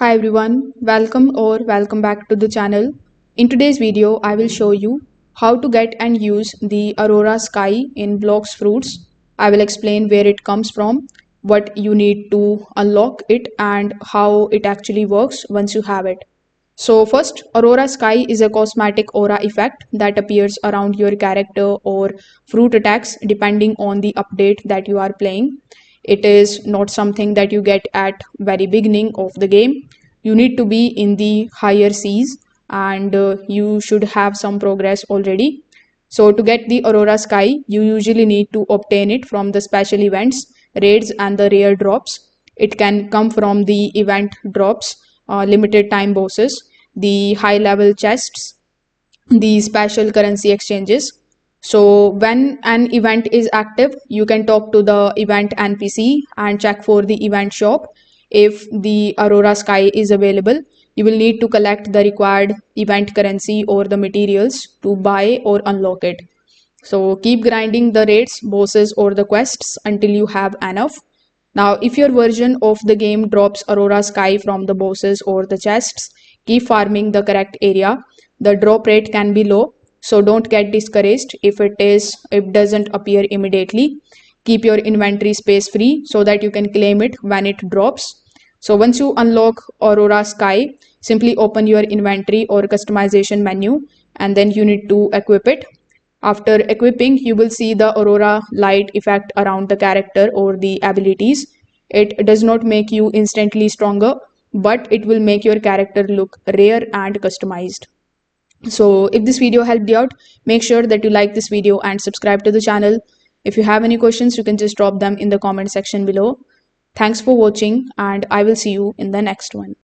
Hi everyone, welcome back to the channel. In today's video, I will show you how to get and use the Aurora Sky in Blox Fruits. I will explain where it comes from, what you need to unlock it, and how it actually works once you have it. So first, Aurora Sky is a cosmetic aura effect that appears around your character or fruit attacks depending on the update that you are playing. It is not something that you get at very beginning of the game. You need to be in the higher seas and you should have some progress already. So to get the Aurora Sky, you usually need to obtain it from the special events, raids and the rare drops. It can come from the event drops, limited time bosses, the high level chests, the special currency exchanges. So when an event is active, you can talk to the event NPC and check for the event shop. If the Aurora Sky is available, you will need to collect the required event currency or the materials to buy or unlock it. So keep grinding the raids, bosses or the quests until you have enough. Now, if your version of the game drops Aurora Sky from the bosses or the chests, keep farming the correct area. The drop rate can be low, so don't get discouraged if it doesn't appear immediately. Keep your inventory space free so that you can claim it when it drops. So once you unlock Aurora Sky, simply open your inventory or customization menu and then you need to equip it. After equipping, you will see the aurora light effect around the character or the abilities. It does not make you instantly stronger, but it will make your character look rare and customized. So if this video helped you out, make sure that you like this video and subscribe to the channel. If you have any questions, you can just drop them in the comment section below. Thanks for watching and I will see you in the next one.